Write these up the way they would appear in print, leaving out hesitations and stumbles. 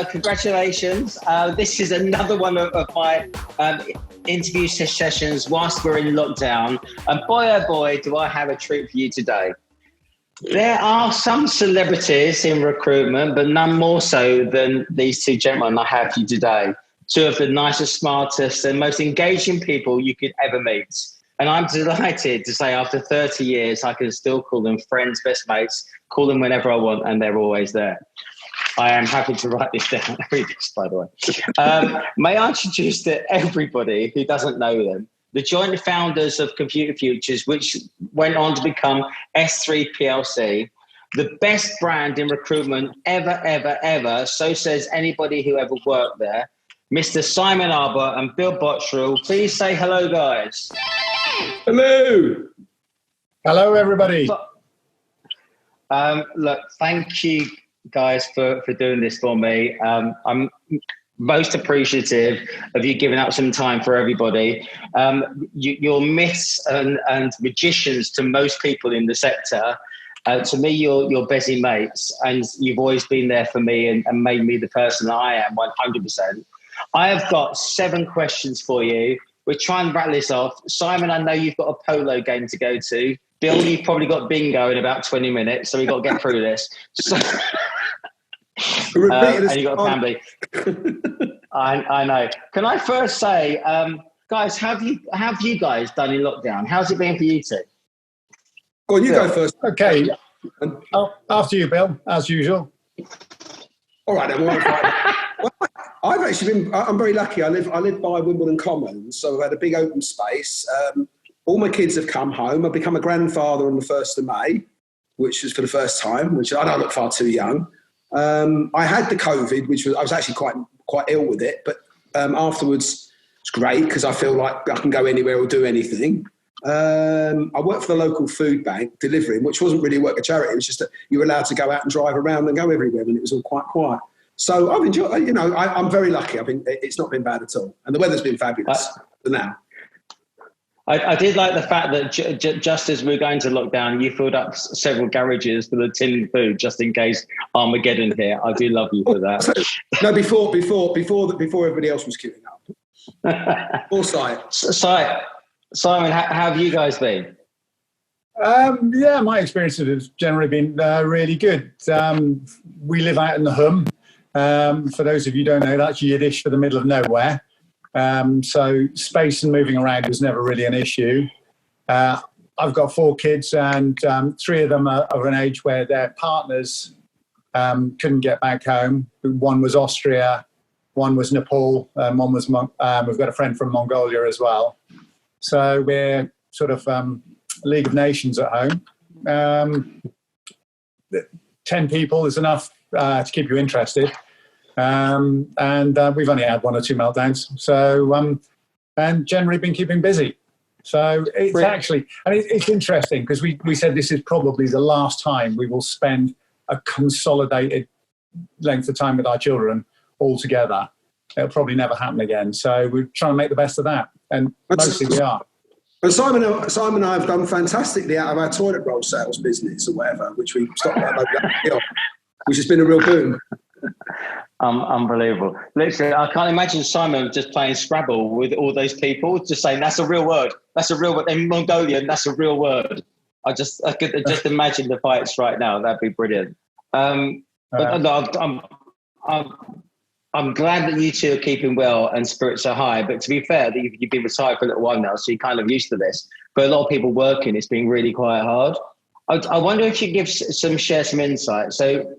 Congratulations. This is another one of my interview sessions whilst we're in lockdown. And boy, oh boy, do I have a treat for you today. There are some celebrities in recruitment, but none more so than these two gentlemen I have for you today. Two of the nicest, smartest, and most engaging people you could ever meet. And I'm delighted to say after 30 years, I can still call them friends, best mates, call them whenever I want, and they're always there. I am happy to write this down. Read this, by the way. May I introduce to everybody who doesn't know them, the joint founders of Computer Futures, which went on to become SThree PLC, the best brand in recruitment ever, ever, ever. So says anybody who ever worked there. Mr. Simon Arbour and Bill Bottrell. Please say hello, guys. Hello. Hello, everybody. Look, thank you, guys, for doing this for me. I'm most appreciative of you giving up some time for everybody. You're myths and magicians to most people in the sector. To me, you're busy mates, and you've always been there for me and made me the person I am 100%. I have got 7 questions for you. We'll try and rattle this off. Simon, I know you've got a polo game to go to. Bill, you've probably got bingo in about 20 minutes, so we've got to get through this. So, and you've got a family. I know. Can I first say, guys, have you guys done in lockdown? How's it been for you two? Go on, you go first. Okay. After you, Bill, as usual. All right, then. Well, I've actually been. I'm very lucky. I live by Wimbledon Commons, so I've had a big open space. All my kids have come home. I've become a grandfather on the 1st of May, which was for the first time. Which I don't look far too young. I had the COVID, which I was actually quite ill with it, but afterwards it's great because I feel like I can go anywhere or do anything. I worked for the local food bank delivering, which wasn't really work a charity. It was just that you were allowed to go out and drive around and go everywhere, and it was all quite quiet. So I've enjoyed. You know, I'm very lucky. It's not been bad at all, and the weather's been fabulous for now. I did like the fact that just as we were going to lockdown, you filled up several garages for the tinned food just in case Armageddon here. I do love you for that. No, before everybody else was queuing up. Foresight. Simon, how have you guys been? Yeah, my experience has generally been really good. We live out in the Hum. For those of you who don't know, that's Yiddish for the middle of nowhere. So space and moving around was never really an issue. I've got 4 kids, and 3 of them are of an age where their partners couldn't get back home. One was Austria, one was Nepal, one was we've got a friend from Mongolia as well. So we're sort of League of Nations at home. 10 people is enough to keep you interested. And we've only had 1 or 2 meltdowns. So, and generally been keeping busy. So it's actually, and it's interesting because we said this is probably the last time we will spend a consolidated length of time with our children all together. It'll probably never happen again. So we're trying to make the best of that. And mostly we are. And Simon and I have done fantastically out of our toilet roll sales business or whatever, which we stopped which has been a real boom. Unbelievable. Literally, I can't imagine Simon just playing Scrabble with all those people, just saying, that's a real word. That's a real word. In Mongolian, that's a real word. I could just imagine the fights right now. That'd be brilliant. But I'm glad that you two are keeping well and spirits are high. But to be fair, you've been retired for a little while now, so you're kind of used to this. But a lot of people working, it's been really quite hard. I wonder if you could share some insight. So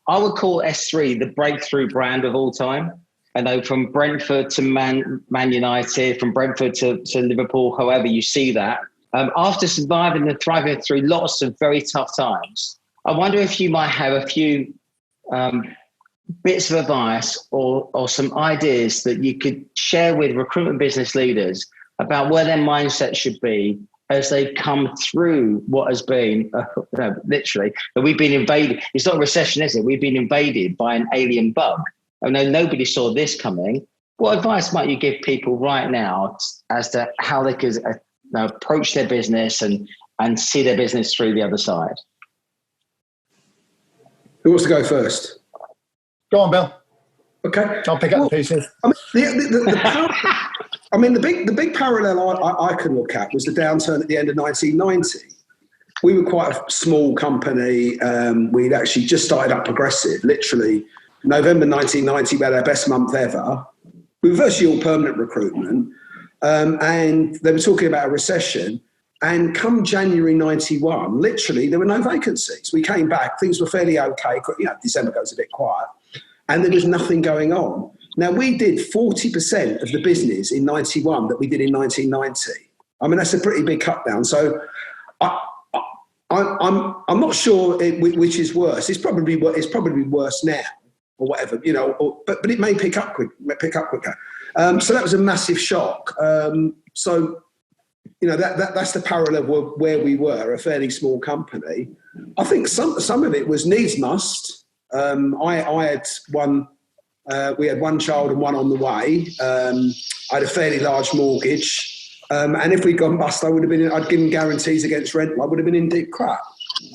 I would call SThree the breakthrough brand of all time. I know from Brentford to Man United, from Brentford to Liverpool, however you see that. After surviving and thriving through lots of very tough times, I wonder if you might have a few bits of advice or some ideas that you could share with recruitment business leaders about where their mindset should be as they come through what has been, literally, we've been invaded. It's not a recession, is it? We've been invaded by an alien bug. I know nobody saw this coming. What advice might you give people right now as to how they could approach their business and see their business through the other side? Who wants to go first? Go on, Bill. Okay. I'll pick up the pieces. The big parallel I could look at was the downturn at the end of 1990. We were quite a small company. We'd actually just started up Progressive. Literally, November 1990, we had our best month ever. We were virtually all permanent recruitment. And they were talking about a recession. And come January 91, literally, there were no vacancies. We came back, things were fairly okay. December goes a bit quiet. And there was nothing going on. Now, we did 40% of the business in 91 that we did in 1990. I mean, that's a pretty big cut down. So I'm not sure which is worse. It's probably worse now or whatever, but it may pick up quicker. So that was a massive shock. That's the parallel where we were, a fairly small company. I think some of it was needs must. I had one. We had one child and one on the way. I had a fairly large mortgage, and if we'd gone bust, I'd given guarantees against rent. I would have been in deep crap.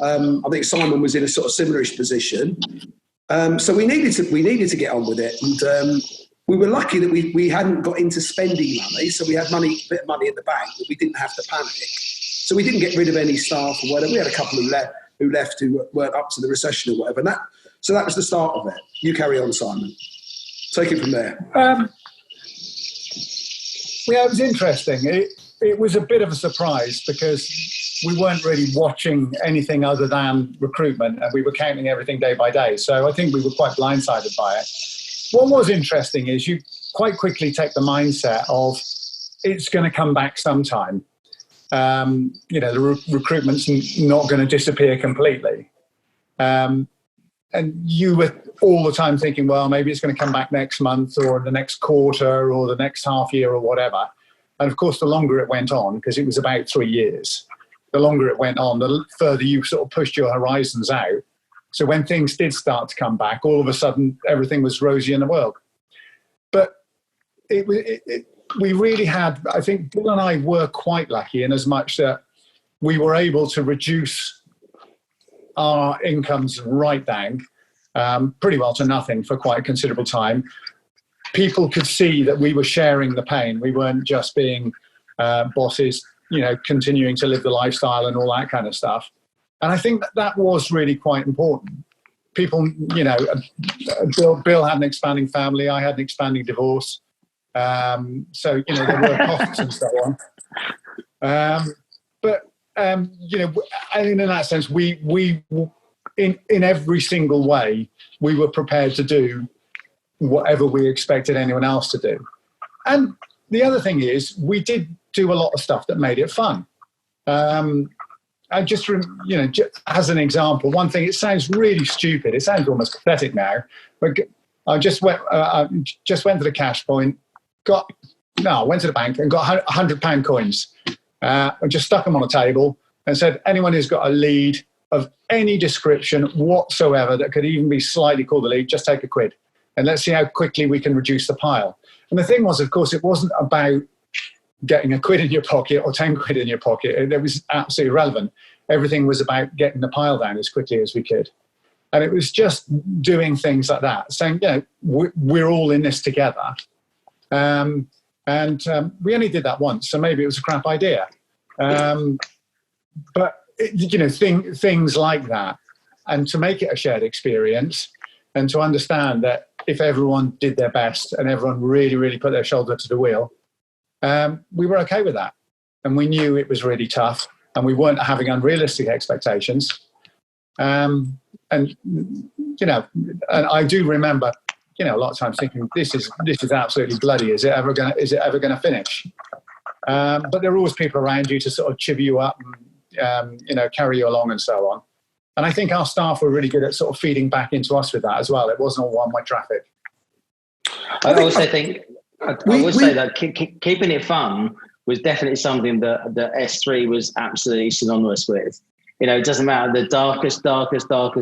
I think Simon was in a sort of similarish position. So we needed to get on with it, and we were lucky that we hadn't got into spending money, so we had a bit of money in the bank that we didn't have to panic. So we didn't get rid of any staff or whatever. We had a couple who left who weren't up to the recession or whatever. So that was the start of it. You carry on, Simon. Take it from there. It was interesting. It was a bit of a surprise because we weren't really watching anything other than recruitment, and we were counting everything day by day. So I think we were quite blindsided by it. What was interesting is you quite quickly take the mindset of it's going to come back sometime. The recruitment's not going to disappear completely. And you were all the time thinking, well, maybe it's going to come back next month or the next quarter or the next half year or whatever. And of course, the longer it went on, because it was about 3 years, the longer it went on, the further you sort of pushed your horizons out. So when things did start to come back, all of a sudden, everything was rosy in the world. But we really had, I think Bill and I were quite lucky in as much that we were able to reduce our incomes right down, pretty well to nothing for quite a considerable time. People could see that we were sharing the pain. We weren't just being bosses, continuing to live the lifestyle and all that kind of stuff. And I think that was really quite important. People, Bill had an expanding family. I had an expanding divorce. So, there were costs and so on. But I think in that sense, we in every single way, we were prepared to do whatever we expected anyone else to do. And the other thing is, we did do a lot of stuff that made it fun. I just, as an example, one thing, it sounds really stupid. It sounds almost pathetic now, but I just went to the cash point, I went to the bank and got £100 coins. I just stuck them on a table and said, anyone who's got a lead of any description whatsoever that could even be slightly called a lead, just take a quid. And let's see how quickly we can reduce the pile. And the thing was, of course, it wasn't about getting a quid in your pocket or 10 quid in your pocket. It was absolutely irrelevant. Everything was about getting the pile down as quickly as we could. And it was just doing things like that, saying, we're all in this together. And we only did that once, so maybe it was a crap idea. But, things like that. And to make it a shared experience and to understand that if everyone did their best and everyone really, really put their shoulder to the wheel, we were okay with that. And we knew it was really tough and we weren't having unrealistic expectations. And I do remember, a lot of times thinking, this is absolutely bloody. Is it ever going to finish? But there are always people around you to sort of chiv you up and, carry you along and so on. And I think our staff were really good at sort of feeding back into us with that as well. It wasn't all one-way traffic. I also think I would say that keeping it fun was definitely something that SThree was absolutely synonymous with. It doesn't matter the darkest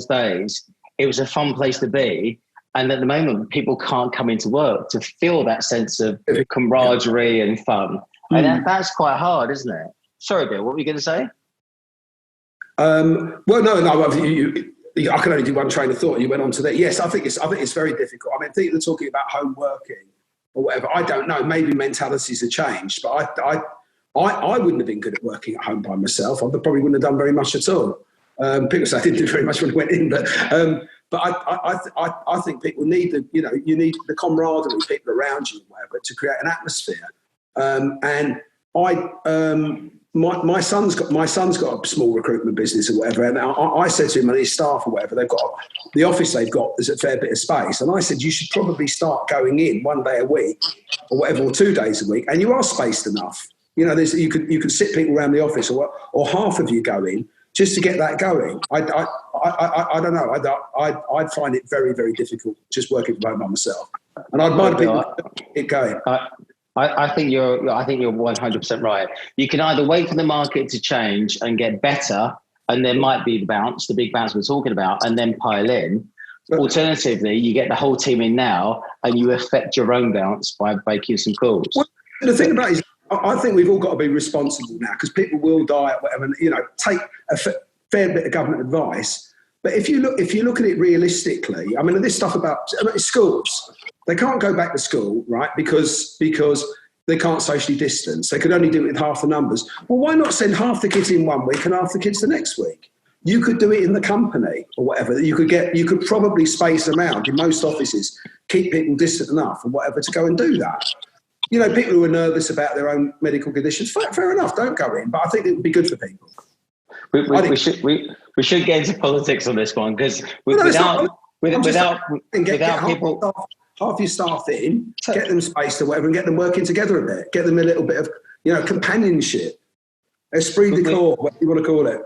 days. It was a fun place to be. And at the moment, people can't come into work to feel that sense of camaraderie and fun. And that's quite hard, isn't it? Sorry, Bill, what were you going to say? Well, no. I can only do one train of thought. You went on to that. Yes, I think it's very difficult. I mean, people are talking about home working or whatever. I don't know. Maybe mentalities have changed, but I wouldn't have been good at working at home by myself. I probably wouldn't have done very much at all. People say I didn't do very much when I went in, but I think people need you need the camaraderie of people around you, whatever, to create an atmosphere. And my son's got a small recruitment business or whatever, and I said to him and his staff or whatever, they've got the office they've got is a fair bit of space, and I said you should probably start going in one day a week or whatever, or 2 days a week, and you are spaced enough. You know, you could sit people around the office, or half of you go in just to get that going. I don't know. I'd find it very, very difficult just working from home by myself, and I'd mind people get going. I think you're 100% right. You can either wait for the market to change and get better, and there might be the big bounce we're talking about, and then pile in. Alternatively, you get the whole team in now, and you affect your own bounce by making some calls. Well, the thing about it is, I think we've all got to be responsible now, because people will die at whatever. And, take a fair bit of government advice. But if you look at it realistically, I mean, this stuff about schools, they can't go back to school, right? Because they can't socially distance. They could only do it with half the numbers. Well, why not send half the kids in one week and half the kids the next week? You could do it in the company or whatever. You could probably space them out in most offices, keep people distant enough or whatever to go and do that. People who are nervous about their own medical conditions, fair enough, don't go in. But I think it would be good for people. We should get into politics on this one, because without people, half your staff in, get them spaced or whatever, and get them working together a bit. Get them a little bit of companionship, esprit de corps, what you want to call it.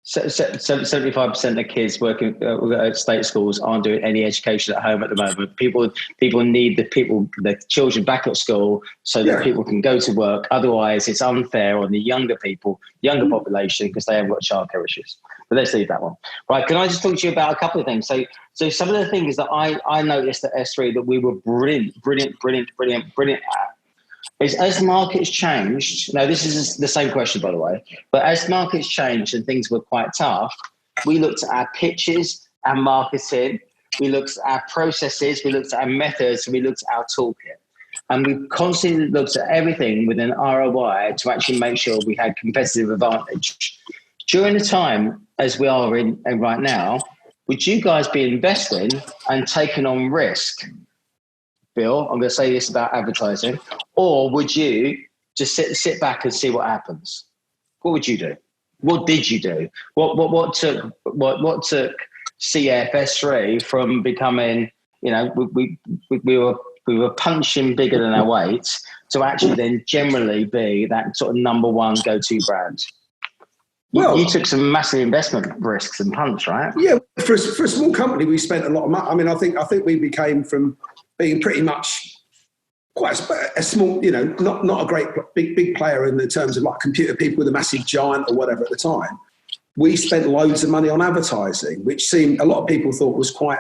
75% of kids working at state schools aren't doing any education at home at the moment. People need the children back at school so that people can go to work. Otherwise, it's unfair on the younger population, because they haven't got childcare issues. But let's leave that one. Right? Can I just talk to you about a couple of things? So some of the things that I noticed at SThree that we were brilliant at is, as markets changed, now this is the same question, by the way, but as markets changed and things were quite tough, we looked at our pitches, our marketing, we looked at our processes, we looked at our methods, and we looked at our toolkit. And we constantly looked at everything with an ROI to actually make sure we had competitive advantage. During the time, as we are in right now, would you guys be investing and taking on risk? Bill, I'm going to say this about advertising, or would you just sit back and see what happens? What would you do? What did you do? What took CF SThree from becoming, we were punching bigger than our weight to actually then generally be that sort of number one go-to brand? Well, you took some massive investment risks and punch, right? Yeah, for a small company, we spent a lot of money. I mean, I think we became from being pretty much quite a small, not a great big player in the terms of like computer people with a massive giant or whatever at the time. We spent loads of money on advertising, which seemed a lot of people thought was quite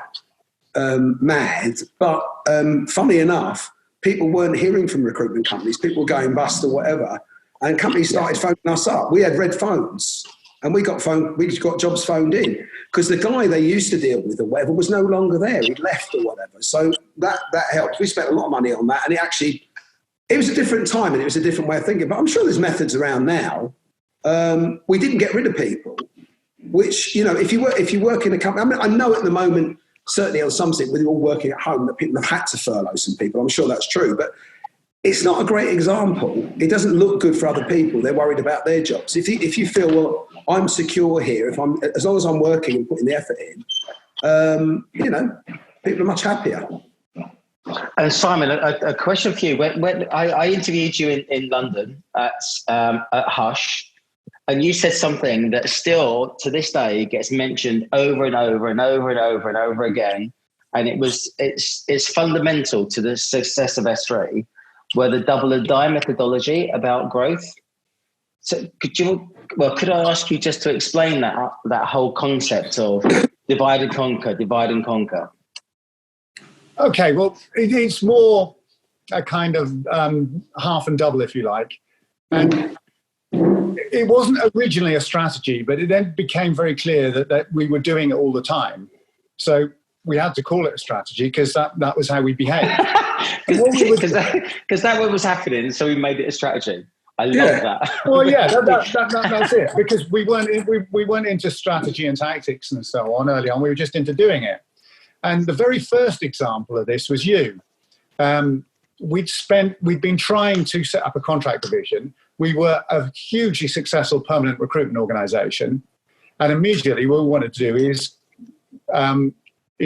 mad. But funny enough, people weren't hearing from recruitment companies. People were going bust or whatever, and companies started phoning us up. We had red phones. And we got jobs phoned in because the guy they used to deal with or whatever was no longer there. He'd left or whatever. So that helped. We spent a lot of money on that. And it was a different time and it was a different way of thinking. But I'm sure there's methods around now. We didn't get rid of people, which, if you work in a company, I mean, I know at the moment, certainly on some things, we're all working at home, that people have had to furlough some people. I'm sure that's true. But it's not a great example. It doesn't look good for other people. They're worried about their jobs. If you feel, well, I'm secure here, as long as I'm working and putting the effort in, people are much happier. And Simon, a question for you. When I interviewed you in London at Hush, and you said something that still to this day gets mentioned over and over and over and over and over again, and it's fundamental to the success of SThree. Were the double and die methodology about growth. So could I ask you just to explain that whole concept of divide and conquer? Okay, well, it's more a kind of half and double, if you like. And it wasn't originally a strategy, but it then became very clear that we were doing it all the time. So we had to call it a strategy because that was how we behaved. Because that what was happening, so we made it a strategy. I love that. Well, yeah, that's it. Because we weren't into strategy and tactics and so on early on. We were just into doing it. And the very first example of this was you. We'd been trying to set up a contract division. We were a hugely successful permanent recruitment organisation, and immediately what we wanted to do is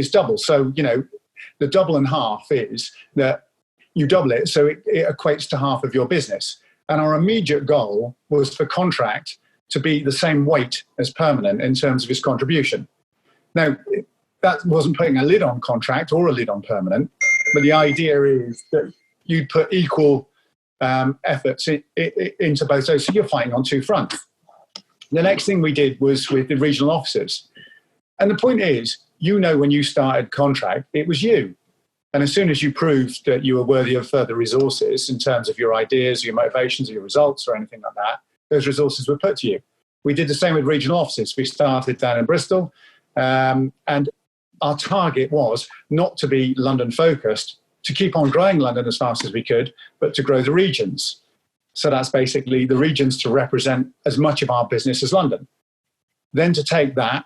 double. So the double and half is that you double it, so it equates to half of your business. And our immediate goal was for contract to be the same weight as permanent in terms of its contribution. Now, that wasn't putting a lid on contract or a lid on permanent, but the idea is that you'd put equal efforts into both those. So you're fighting on two fronts. The next thing we did was with the regional offices. And the point is, when you started contract, it was you. And as soon as you proved that you were worthy of further resources in terms of your ideas, your motivations, your results, or anything like that, those resources were put to you. We did the same with regional offices. We started down in Bristol, and our target was not to be London focused, to keep on growing London as fast as we could, but to grow the regions. So that's basically the regions to represent as much of our business as London. Then to take that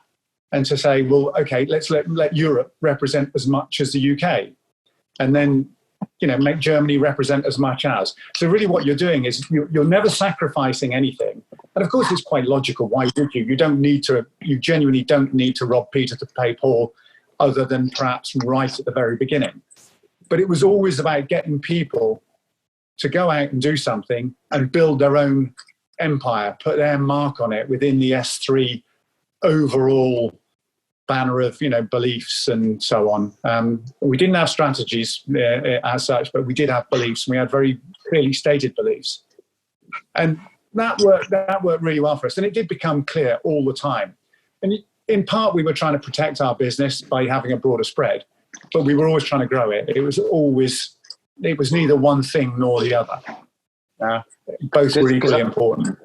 and to say, well, okay, let's let Europe represent as much as the UK. And then, make Germany represent as much as. So really what you're doing is you're never sacrificing anything. And of course, it's quite logical. Why would you? You genuinely don't need to rob Peter to pay Paul, other than perhaps right at the very beginning. But it was always about getting people to go out and do something and build their own empire, put their mark on it within the SThree overall banner of beliefs and so on. We didn't have strategies as such, but we did have beliefs, and we had very clearly stated beliefs, and that worked really well for us. And it did become clear all the time. And in part, we were trying to protect our business by having a broader spread, but we were always trying to grow it. It was neither one thing nor the other. Both were equally important.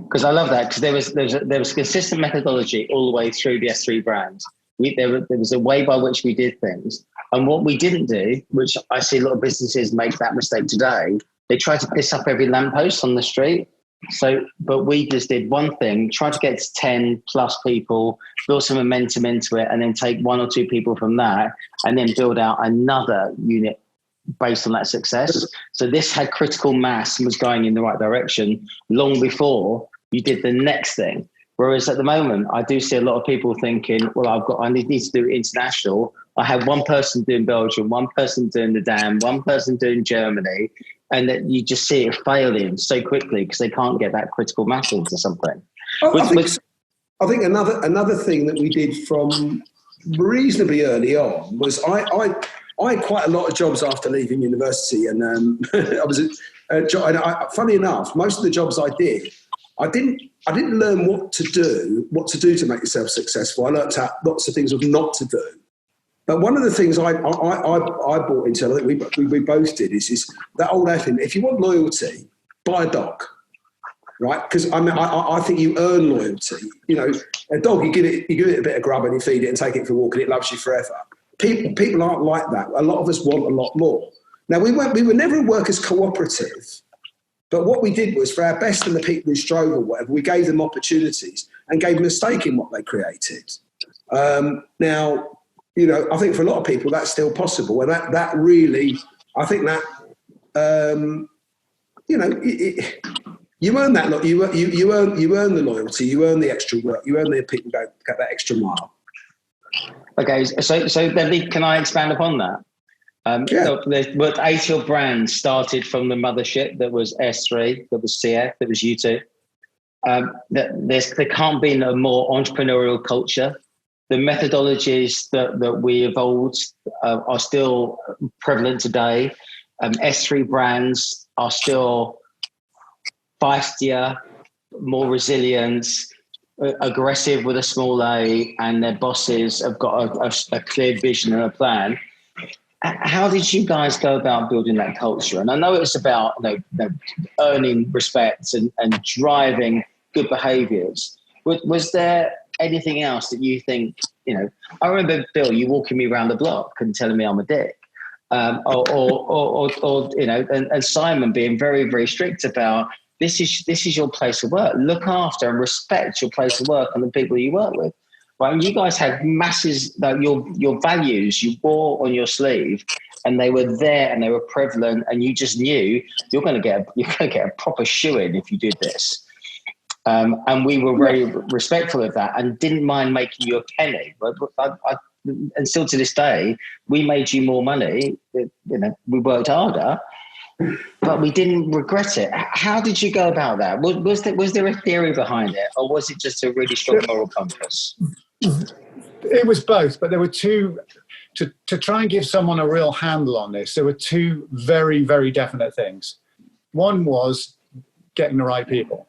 Because I love that, because there was consistent methodology all the way through the SThree brand. There was a way by which we did things. And what we didn't do, which I see a lot of businesses make that mistake today, they try to piss up every lamppost on the street. But we just did one thing, try to get to 10 plus people, build some momentum into it, and then take one or two people from that, and then build out another unit based on that success. So this had critical mass and was going in the right direction long before you did the next thing. Whereas at the moment, I do see a lot of people thinking, well, I need to do international. I have one person doing Belgium, one person doing the Dam, one person doing Germany, and that you just see it failing so quickly because they can't get that critical mass into something. I think another thing that we did from reasonably early on was I had quite a lot of jobs after leaving university, and I was funny enough, most of the jobs I did, I didn't learn what to do to make yourself successful. I learned lots of things of not to do. But one of the things I bought into, I think we both did, is that old adage: if you want loyalty, buy a dog, right? Because I think you earn loyalty. A dog, you give it a bit of grub and you feed it and take it for a walk and it loves you forever. People aren't like that. A lot of us want a lot more. Now, we were never a workers' cooperative, but what we did was, for our best and the people who strove or whatever, we gave them opportunities and gave them a stake in what they created. Now, I think for a lot of people that's still possible, and that really, I think that, you earn that. You earn the loyalty, you earn the extra work, you earn the people go that extra mile. Okay, so then can I expand upon that? But 8 of your brands started from the mothership that was SThree, that was CF, that was you two. There can't be a more entrepreneurial culture. The methodologies that we evolved are still prevalent today. SThree brands are still feistier, more resilient, aggressive with a small a, and their bosses have got a clear vision and a plan. How did you guys go about building that culture? And I know it's about earning respect and driving good behaviours. Was there anything else that you think, I remember, Bill, you walking me around the block and telling me I'm a dick. Or and Simon being very, very strict about this is your place of work. Look after and respect your place of work and the people you work with. Right? And you guys had masses that your values you wore on your sleeve, and they were there and they were prevalent, and you just knew you're going to get a proper shoe-in if you did this. And we were very respectful of that and didn't mind making you a penny. And still to this day, we made you more money. We worked harder, but we didn't regret it. How did you go about that? Was there a theory behind it, or was it just a really strong moral compass? It was both, but there were two. To try and give someone a real handle on this, there were two very, very definite things. One was getting the right people.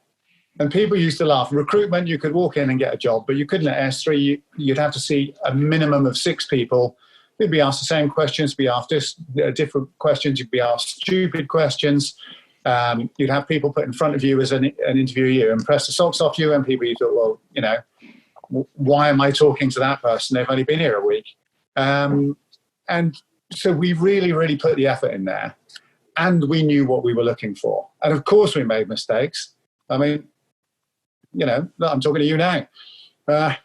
And people used to laugh. Recruitment, you could walk in and get a job, but you couldn't at SThree. You'd have to see a minimum of 6 people. You'd be asked the same questions, be asked different questions. You'd be asked stupid questions. You'd have people put in front of you as an interviewee and press the socks off you, and people you thought, well, why am I talking to that person? They've only been here a week. And so we really, really put the effort in there, and we knew what we were looking for. And of course we made mistakes. I mean, I'm talking to you now. But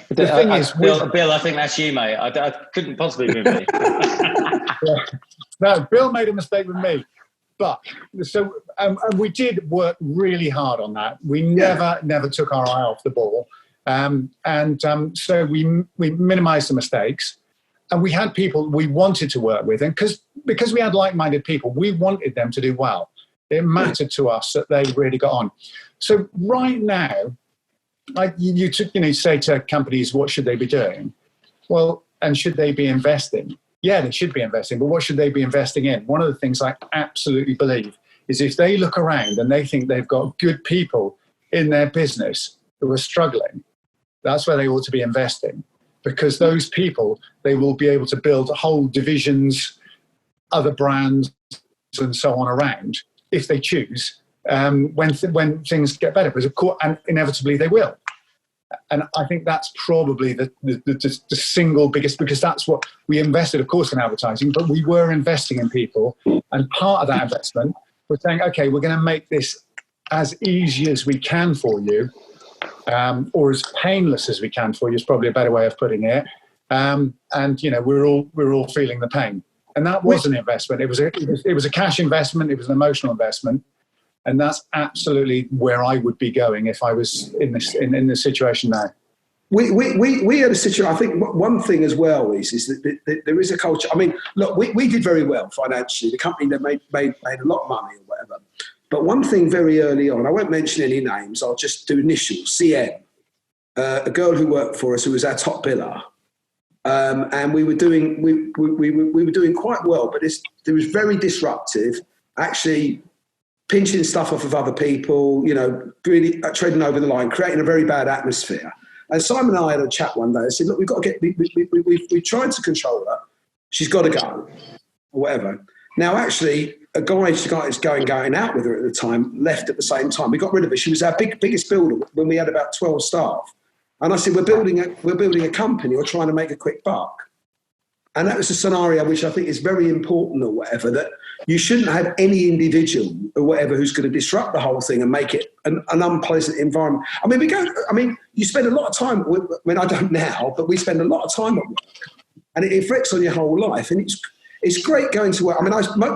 the thing is... Bill, I think that's you, mate. I couldn't possibly be me. No, Bill made a mistake with me. But, so, and we did work really hard on that. We never took our eye off the ball. So we minimised the mistakes. And we had people we wanted to work with. And because we had like-minded people, we wanted them to do well. It mattered to us that they really got on. So right now, like you say to companies, what should they be doing? Well, and should they be investing? Yeah, they should be investing, but what should they be investing in? One of the things I absolutely believe is if they look around and they think they've got good people in their business who are struggling, that's where they ought to be investing, because those people, they will be able to build whole divisions, other brands, and so on around, if they choose, when things get better, because of course, and inevitably they will. And I think that's probably the single biggest, because that's what we invested, of course, in advertising, but we were investing in people. And part of that investment was saying, okay, we're going to make this as easy as we can for you, or as painless as we can for you is probably a better way of putting it. And we're all feeling the pain. And that was an investment. It was a cash investment. It was an emotional investment, and that's absolutely where I would be going if I was in this situation now. We had a situation. I think one thing as well is that there is a culture. I mean, look, we did very well financially. The company that made a lot of money or whatever. But one thing very early on, I won't mention any names. I'll just do initials. CM, a girl who worked for us who was our top biller. And we were doing quite well, but it was very disruptive. Actually, pinching stuff off of other people, really treading over the line, creating a very bad atmosphere. And Simon and I had a chat one day. I said, "Look, we've got to we tried to control her. She's got to go, or whatever." Now, actually, a guy who's going out with her at the time left at the same time. We got rid of her. She was our biggest builder when we had about 12 staff. And I said, we're building a company. We're trying to make a quick buck. And that was a scenario which I think is very important or whatever, that you shouldn't have any individual or whatever who's going to disrupt the whole thing and make it an unpleasant environment. You spend a lot of time, I don't now, but we spend a lot of time at work. And it affects on your whole life. And it's great going to work. I mean,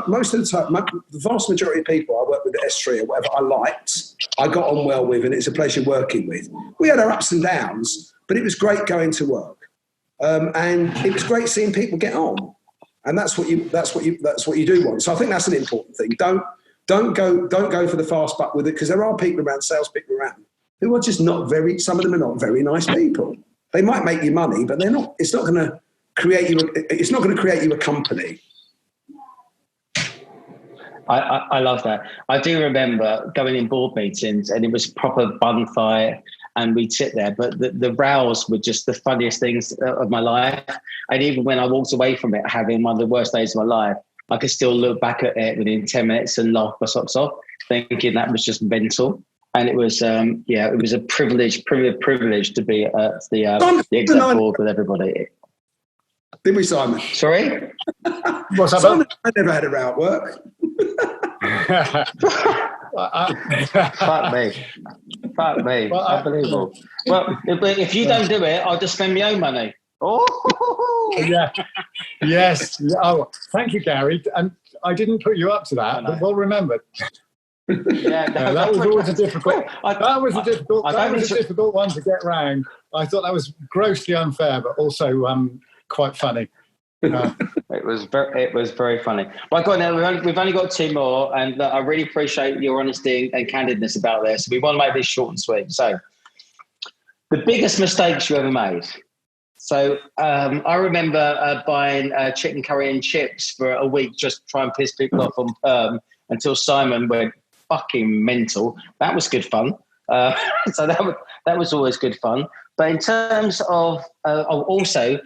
most of the time, the vast majority of people I work with at SThree or whatever I liked, I got on well with, and it's a pleasure working with. We had our ups and downs, but it was great going to work, and it was great seeing people get on. And that's what you do want. So I think that's an important thing. Don't go for the fast buck with it, because there are people around, sales people around, who are just not very. Some of them are not very nice people. They might make you money, but they're not. It's not going to create you a company. I love that. I do remember going in board meetings, and it was proper bun fight, and we'd sit there. But the rows were just the funniest things of my life. And even when I walked away from it, having one of the worst days of my life, I could still look back at it within 10 minutes and laugh my socks off, thinking that was just mental. And it was, it was a privilege to be at the exec board with everybody. Did we, Simon? Sorry? What's up? Simon, I never had a row at work. Fuck me. Well, unbelievable. Well, if you don't do it, I'll just spend my own money. Oh, yeah. Yes. Oh, thank you, Gary. And I didn't put you up to that, but well remembered. Yeah, that was always a difficult. That was a difficult one to get round. I thought that was grossly unfair, but also quite funny. It was very funny. But go on now, we've only got 2 more, and I really appreciate your honesty and candidness about this. We want to make this short and sweet. So, the biggest mistakes you ever made. So I remember buying chicken curry and chips for a week just to try and piss people off on perm until Simon went fucking mental. That was good fun. So that was always good fun. But in terms of also,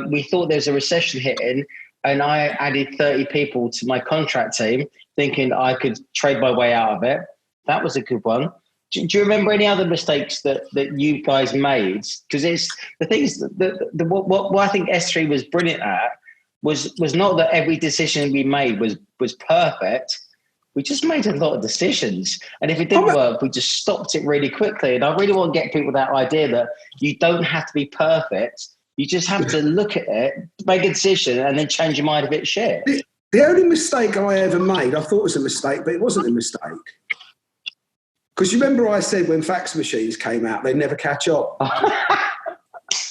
we thought there was a recession hitting, and I added 30 people to my contract team, thinking I could trade my way out of it. That was a good one. Do you remember any other mistakes that you guys made? Because it's the things that what I think SThree was brilliant at was not that every decision we made was perfect. We just made a lot of decisions, and if it didn't work, we just stopped it really quickly. And I really want to get people that idea that you don't have to be perfect. You just have to look at it, make a decision, and then change your mind if it's shit. The only mistake I ever made, I thought it was a mistake, but it wasn't a mistake. Because you remember I said when fax machines came out, they'd never catch up.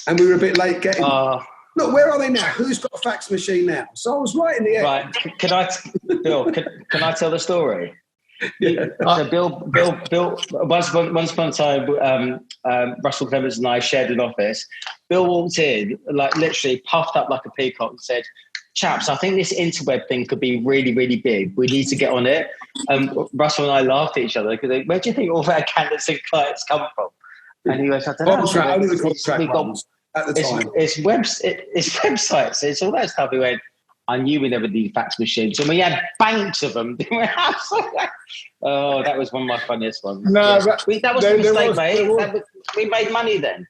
And we were a bit late getting them. Look, where are they now? Who's got a fax machine now? So I was right in the end. Right. Bill, can I tell the story? Yeah. So Bill, once upon a time, Russell Clemens and I shared an office. Bill walked in, like literally puffed up like a peacock and said, "Chaps, I think this interweb thing could be really, really big. We need to get on it." Russell and I laughed at each other because where do you think all of our candidates and clients come from? And he goes, "I don't know. Only the contract ones at the time. It's websites. It's all that stuff." He went, "I knew we never need fax machines, and we had banks of them." Oh, that was one of my funniest ones. No, yes. That was a mistake, mate. We made money then.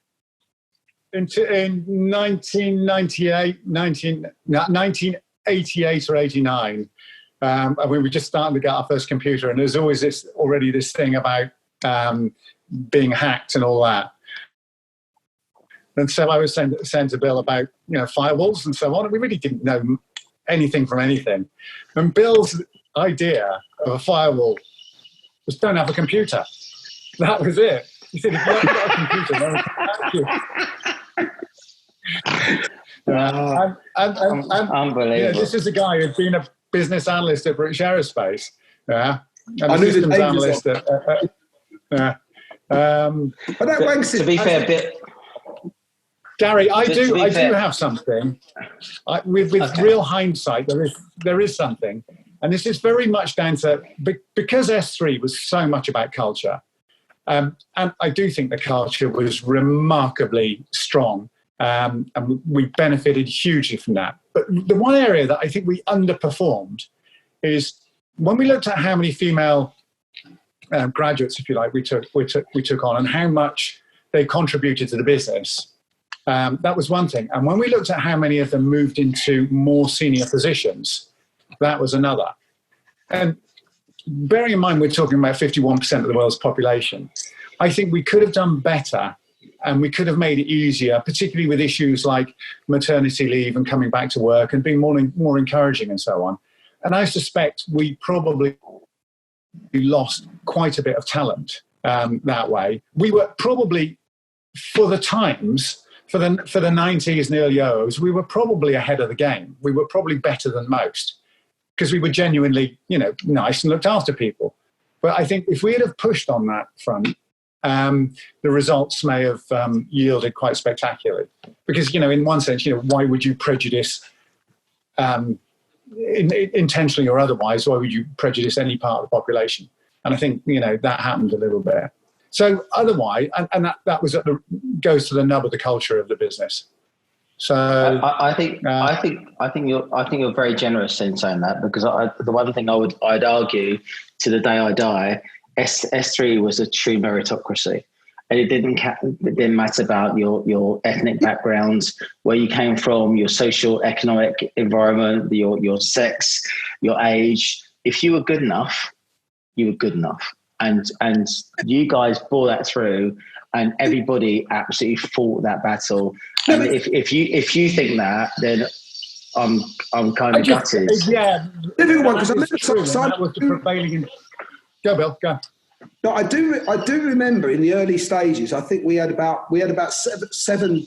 In 1988 or 89, and we were just starting to get our first computer, and there's always this thing about being hacked and all that. And so I was saying to Bill about firewalls and so on, and we really didn't know anything from anything. And Bill's idea of a firewall was don't have a computer. That was it. He said, if you haven't got a computer, no one can hack you. Unbelievable. This is a guy who'd been a business analyst at British Aerospace. And I knew systems the analyst at but that ranks to be fair, bit. Gary, I do have something. With real hindsight, there is something, and this is very much down to because SThree was so much about culture, and I do think the culture was remarkably strong, and we benefited hugely from that. But the one area that I think we underperformed is when we looked at how many female graduates, if you like, we took on, and how much they contributed to the business. That was one thing. And when we looked at how many of them moved into more senior positions, that was another. And bearing in mind, we're talking about 51% of the world's population. I think we could have done better, and we could have made it easier, particularly with issues like maternity leave and coming back to work and being more encouraging and so on. And I suspect we probably lost quite a bit of talent that way. We were probably, for the times, for the 90s and early 00s, we were probably ahead of the game. We were probably better than most because we were genuinely, nice and looked after people. But I think if we had have pushed on that front, the results may have yielded quite spectacularly. Because, in one sense, why would you prejudice, intentionally or otherwise, why would you prejudice any part of the population? And I think, that happened a little bit. So otherwise, and that was goes to the nub of the culture of the business. So I think you're very generous in saying that, because the one thing I'd argue to the day I die, S3 was a true meritocracy. And it didn't matter about your ethnic backgrounds, where you came from, your social economic environment, your sex, your age. If you were good enough, you were good enough. And you guys bore that through, and everybody absolutely fought that battle. And if you think that, then I'm kind of gutted. Yeah, difficult one, because that was the prevailing. Go, Bill. Go. No, I do remember in the early stages. I think we had about seven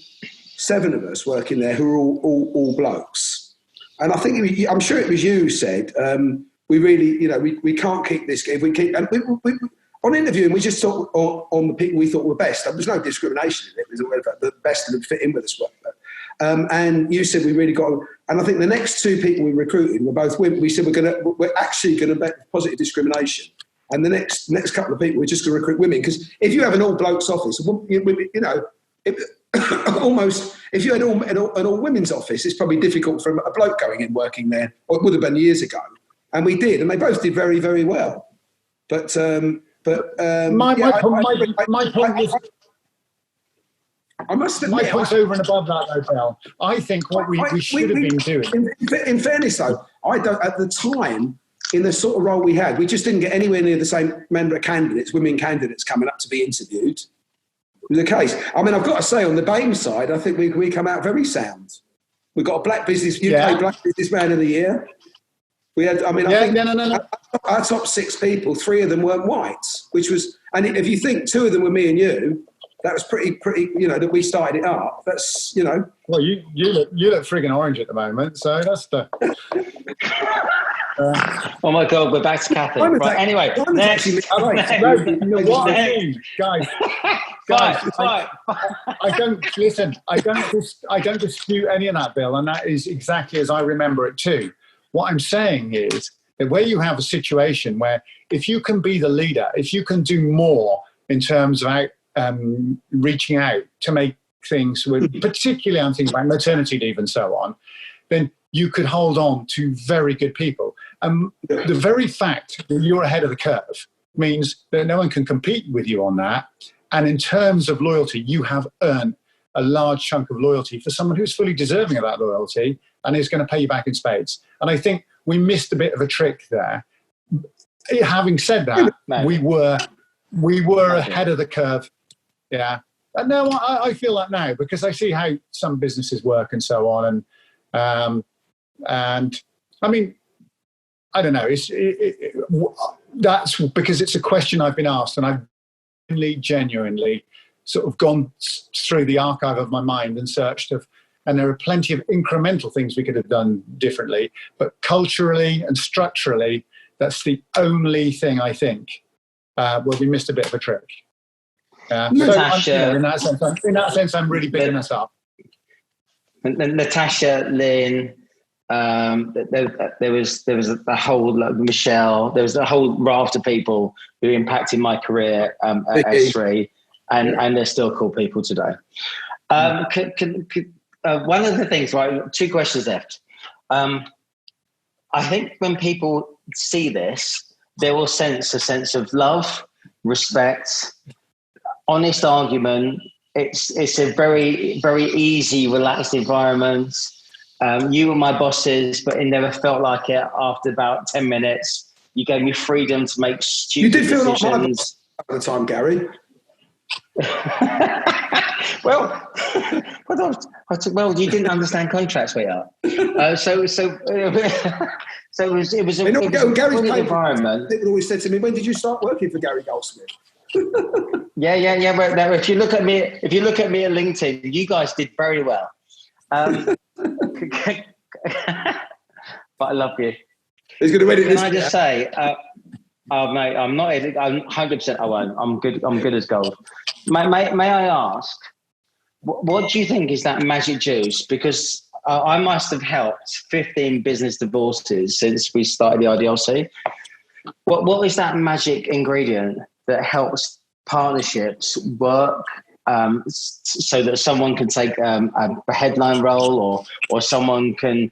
of us working there who were all blokes, and I think I'm sure it was you said we really we can't keep this if we keep and we on interviewing we just thought on the people we thought were best. There was no discrimination in it. It was all about the best that would fit in with us. And you said we really got, and I think the next two people we recruited were both women. We said we're actually going to make positive discrimination. And the next couple of people, we're just going to recruit women, because if you have an all blokes office, almost if you had an all women's office, it's probably difficult for a bloke going in working there, or it would have been years ago. And we did, and they both did very, very well. But my point was. I must admit, my point's over and above that, though, Bill. I think what we should have been doing. In fairness, though, I don't at the time. In the sort of role we had, we just didn't get anywhere near the same number of candidates, women candidates coming up to be interviewed. It was the case. I mean, I've got to say, on the BAME side, I think we come out very sound. We got a UK Black Businessman of the Year. We had, our top 6 people, 3 of them weren't white, which was, and if you think 2 of them were me and you, that was pretty, that we started it up. That's, Well, you look frigging orange at the moment, so that's the. Oh my God, we're back to Kathy. Right, anyway, next. Guys, I don't listen. I don't dispute any of that, Bill, and that is exactly as I remember it too. What I'm saying is that where you have a situation where if you can be the leader, if you can do more in terms of reaching out to make things, particularly on things like maternity leave and so on, then you could hold on to very good people. The very fact that you're ahead of the curve means that no one can compete with you on that. And in terms of loyalty, you have earned a large chunk of loyalty for someone who's fully deserving of that loyalty and is going to pay you back in spades. And I think we missed a bit of a trick there. Having said that, we were ahead of the curve. Yeah. And no, I feel that now because I see how some businesses work and so on. And I mean, I don't know. That's because it's a question I've been asked, and I've genuinely sort of gone through the archive of my mind and searched and there are plenty of incremental things we could have done differently, but culturally and structurally, that's the only thing I think where we missed a bit of a trick. Natasha, in that sense, I'm really bigging us up. Natasha, Lynn, there was a whole Michelle. There was a whole raft of people who impacted my career at SThree, and they're still cool people today. One of the things, right? 2 questions left. I think when people see this, they will sense a sense of love, respect, honest argument. It's a very, very easy, relaxed environment. You were my bosses, but it never felt like it after about 10 minutes. You gave me freedom to make stupid decisions. You did feel like my boss at the time, Gary. Well, you didn't understand contracts, sweetheart. So it was a good environment. People always said to me, "When did you start working for Gary Goldsmith?" Yeah. But now, if you look at me at LinkedIn, you guys did very well. But I love you. He's going to edit this. Can I just say, mate, I'm not. I'm 100%. I won't. I'm good. I'm good as gold. May I ask, what do you think is that magic juice? Because I must have helped 15 business divorces since we started the RDLC. What is that magic ingredient that helps partnerships work so that someone can take a headline role or someone can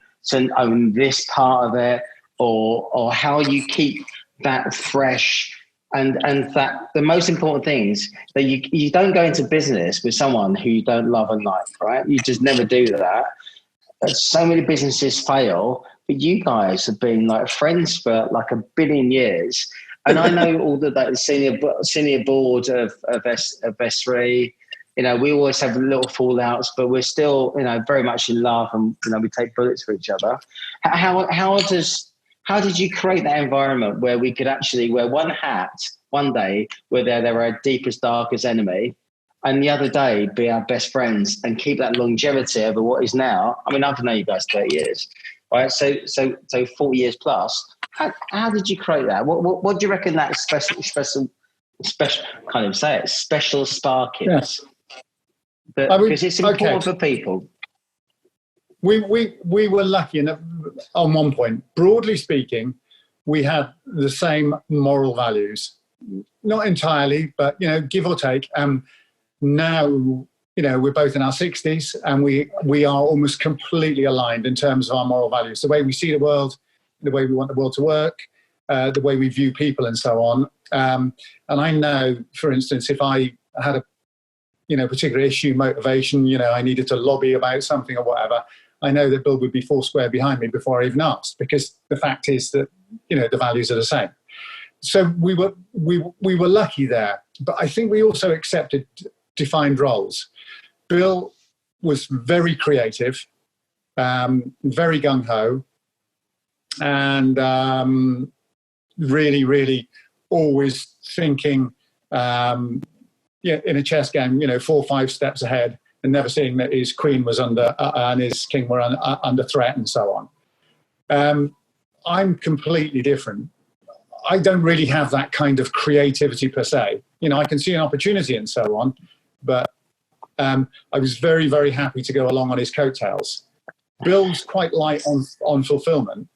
own this part of it, or how you keep that fresh And that the most important things that you don't go into business with someone who you don't love and like, right? You just never do that. So many businesses fail, but you guys have been like friends for like a billion years. And I know all that senior board of SThree. You know, we always have little fallouts, but we're still, you know, very much in love, and you know, we take bullets for each other. How did you create that environment where we could actually wear one hat one day, where they're our deepest, darkest enemy, and the other day be our best friends, and keep that longevity over what is now? I mean, I've known you guys 30 years, right? So 40 years plus. How did you create that? What do you reckon that special kind of say it, special spark is? Yes. Because it's important for people. We were lucky enough on one point. Broadly speaking, we had the same moral values. Not entirely, but, you know, give or take. Now, you know, we're both in our 60s, and we are almost completely aligned in terms of our moral values. The way we see the world, the way we want the world to work, the way we view people, and so on. And I know, for instance, if I had a particular issue, motivation, you know, I needed to lobby about something or whatever, I know that Bill would be four square behind me before I even asked, because the fact is that, you know, the values are the same. So we were lucky there, but I think we also accepted defined roles. Bill was very creative, very gung-ho, and really, really always thinking, in a chess game, you know, 4 or 5 steps ahead, and never seeing that his queen was under and his king were under threat, and so on. I'm completely different. I don't really have that kind of creativity per se. You know, I can see an opportunity and so on, but I was very, very happy to go along on his coattails. Bill's quite light on fulfillment,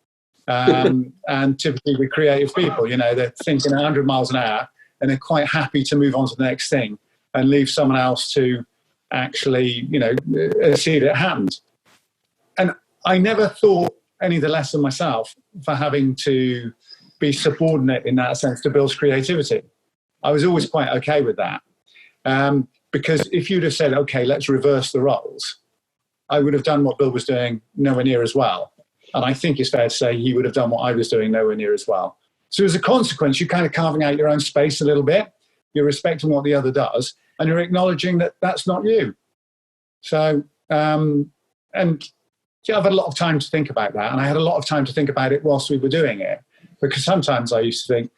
and typically with creative people, you know, they're thinking 100 miles an hour, and they're quite happy to move on to the next thing and leave someone else to actually, you know, see that it happens. And I never thought any the less of myself for having to be subordinate in that sense to Bill's creativity. I was always quite okay with that. Because if you'd have said, okay, let's reverse the roles, I would have done what Bill was doing nowhere near as well. And I think it's fair to say he would have done what I was doing nowhere near as well. So as a consequence, you're kind of carving out your own space a little bit. You're respecting what the other does, and you're acknowledging that that's not you. So, and yeah, I've had a lot of time to think about that. And I had a lot of time to think about it whilst we were doing it, because sometimes I used to think,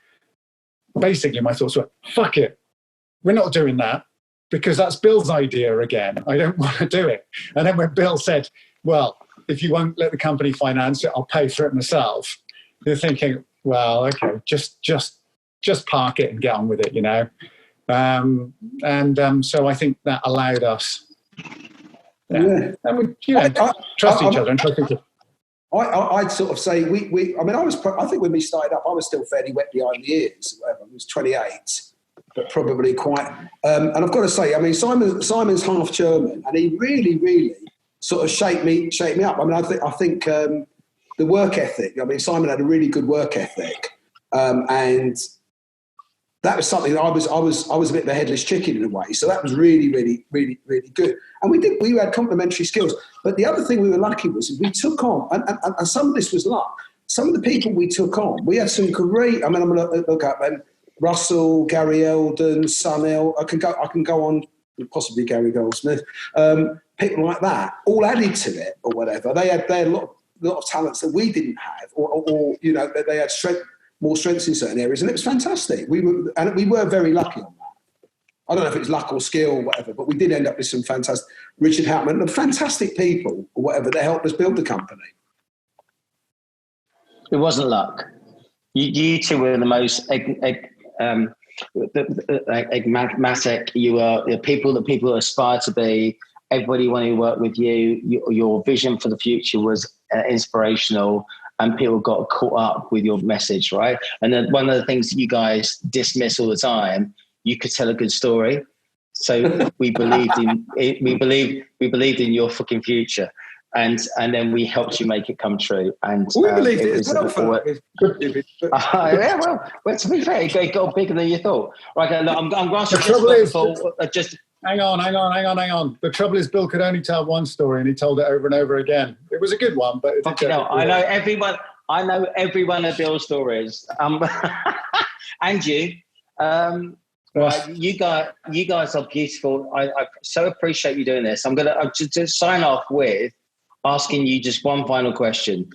basically my thoughts were, fuck it, we're not doing that, because that's Bill's idea again. I don't want to do it. And then when Bill said, well, if you won't let the company finance it, I'll pay for it myself, you're thinking, well, okay, just park it and get on with it, you know. So I think that allowed us, and we, you know, trust each other and trust each other. I'd sort of say I think when we started up, I was still fairly wet behind the ears. I was 28, but probably quite. And I've got to say, I mean, Simon's half German, and he really, really sort of shaped me up. I mean, I think the work ethic. I mean, Simon had a really good work ethic, and that was something that I was a bit of a headless chicken in a way. So that was really, really, really, really good. And we had complementary skills. But the other thing we were lucky was we took on, and some of this was luck. Some of the people we took on, we had some great. I mean, I'm going to look up Russell, Gary Eldon, Sunil. I can go on, possibly Gary Goldsmith. People like that, all added to it or whatever. They had a lot of talents that we didn't have, or you know, they had more strengths in certain areas, and it was fantastic. We were very lucky on that. I don't know if it was luck or skill or whatever, but we did end up with some fantastic Richard Hauptman and fantastic people or whatever that helped us build the company. It wasn't luck. You two were the most enigmatic. You were the people that people aspire to be. Everybody wanted to work with you. Your vision for the future was inspirational, and people got caught up with your message, right? And then one of the things that you guys dismiss all the time, you could tell a good story. So we believed in your fucking future. and then we helped you make it come true. And we believed it as well. Yeah, well, to be fair, it got bigger than you thought. Right, look, I'm grasping. The trouble is, hang on. The trouble is, Bill could only tell one story, and he told it over and over again. It was a good one, but I know everyone. I know every one of Bill's stories. And you. Right, you guys are beautiful. I so appreciate you doing this. I'm gonna just sign off with asking you just one final question.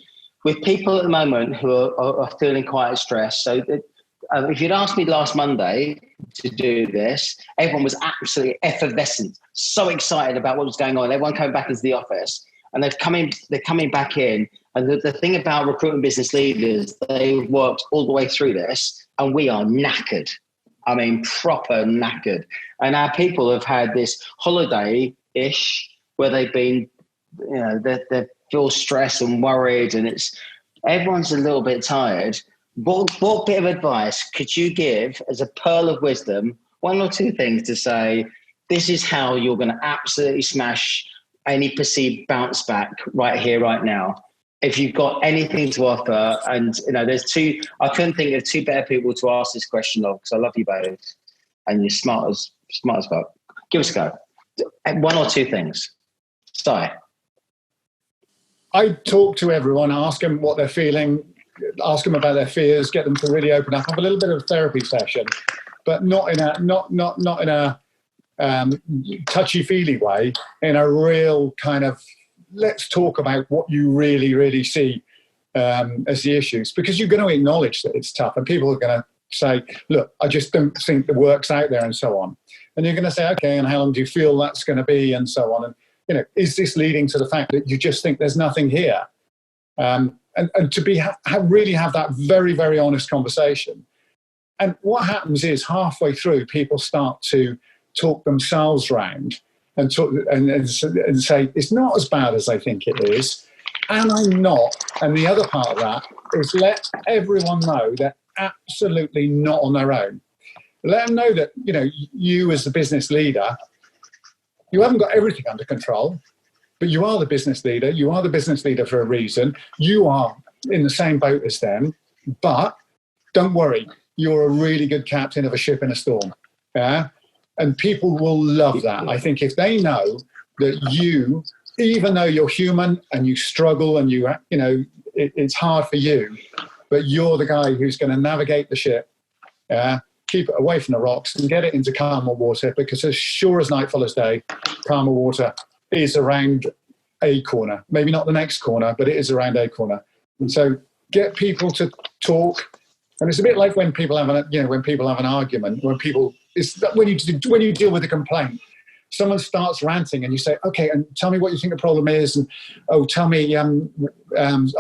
With people at the moment who are feeling quite stressed, so if you'd asked me last Monday to do this, everyone was absolutely effervescent, so excited about what was going on. Everyone came back into the office, and they're coming back in. And the thing about recruitment business leaders, they've worked all the way through this, and we are knackered. I mean, proper knackered. And our people have had this holiday-ish where they've been, they feel stressed and worried, and everyone's a little bit tired. What bit of advice could you give as a pearl of wisdom, one or two things to say, this is how you're going to absolutely smash any perceived bounce back right here, right now? If you've got anything to offer, and I couldn't think of two better people to ask this question of, because I love you both, and you're smart as fuck. Give us a go. One or two things. Sorry. I talk to everyone, ask them what they're feeling, ask them about their fears, get them to really open up, have a little bit of a therapy session, but not in a touchy-feely way, in a real kind of, let's talk about what you really, really see as the issues, because you're going to acknowledge that it's tough, and people are going to say, look, I just don't think the work's out there, and so on. And you're going to say, okay, and how long do you feel that's going to be, and so on. And, is this leading to the fact that you just think there's nothing here? And to really have that very, very honest conversation. And what happens is, halfway through, people start to talk themselves round and say, it's not as bad as I think it is, and I'm not. And the other part of that is let everyone know they're absolutely not on their own. Let them know that, you as the business leader, you haven't got everything under control, but you are the business leader. You are the business leader for a reason. You are in the same boat as them, but don't worry, you're a really good captain of a ship in a storm. Yeah. And people will love that. I think if they know that you, even though you're human and you struggle and it's hard for you, but you're the guy who's going to navigate the ship, keep it away from the rocks and get it into calmer water, because as sure as night follows day, calmer water is around a corner. Maybe not the next corner, but it is around a corner. And so get people to talk. And it's a bit like when people have an argument, when you deal with a complaint, someone starts ranting and you say, okay, and tell me what you think the problem is. And, tell me, I'm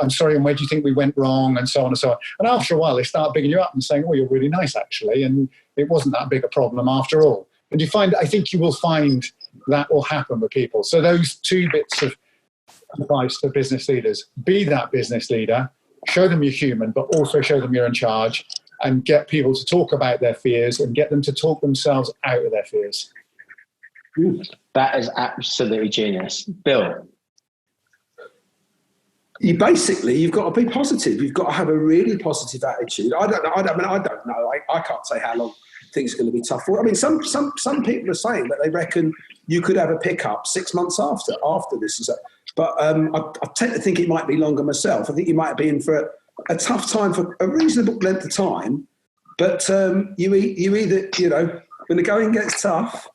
sorry, and where do you think we went wrong? And so on and so on. And after a while, they start bigging you up and saying, you're really nice, actually. And it wasn't that big a problem after all. And I think you will find that will happen with people. So those two bits of advice to business leaders: be that business leader, show them you're human, but also show them you're in charge, and get people to talk about their fears and get them to talk themselves out of their fears. That is absolutely genius. Bill? You've got to be positive. You've got to have a really positive attitude. I don't know. I can't say how long things are going to be tough for. I mean, some people are saying that they reckon you could have a pickup 6 months after this. But I tend to think it might be longer myself. I think you might be in for a tough time for a reasonable length of time. But you either, when the going gets tough,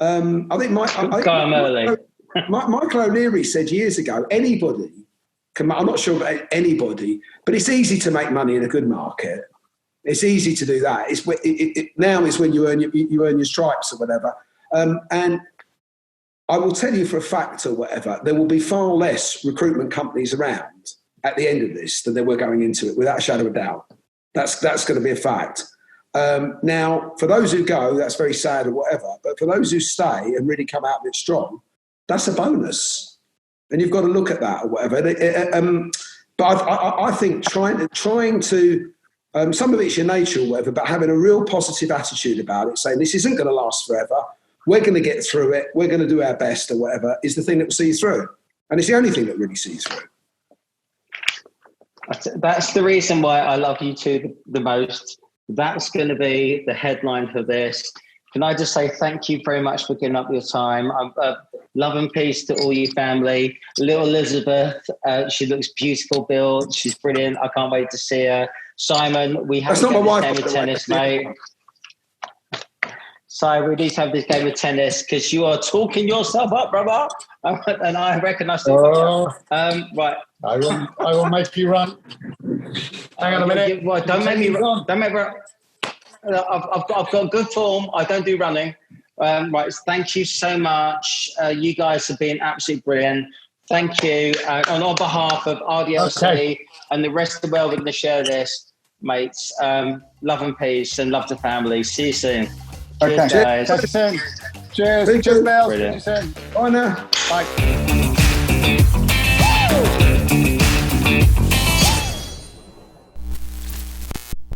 I think Michael O'Leary said years ago, anybody can, I'm not sure about anybody, but it's easy to make money in a good market. It's easy to do that. Now is when you earn your stripes or whatever. And I will tell you for a fact or whatever, there will be far less recruitment companies around at the end of this than there were going into it, without a shadow of a doubt. That's going to be a fact. Now, for those who go, that's very sad or whatever. But for those who stay and really come out of it strong, that's a bonus. And you've got to look at that or whatever. But I think trying to some of it's your nature or whatever, but having a real positive attitude about it, saying this isn't going to last forever, we're going to get through it, we're going to do our best or whatever, is the thing that will see you through. And it's the only thing that really sees through. That's the reason why I love you two the most. That's going to be the headline for this. Can I just say thank you very much for giving up your time? Love and peace to all you family. Little Elizabeth, she looks beautiful built. She's brilliant. I can't wait to see her. Simon, we have to get this game of tennis, mate. So we need to have this game of tennis because you are talking yourself up, brother. And I reckon I still right. I will make you run. Hang on a minute. Don't make me run. Don't make me run. I've got good form. I don't do running. Right. Thank you so much. You guys have been absolutely brilliant. Thank you. And on behalf of RDLC and the rest of the world, we're going to share this, mates. Love and peace and love to family. See you soon. Cheers, guys. Talk to you soon. Cheers. Cheers, Mel. See you soon. Bye now. Bye.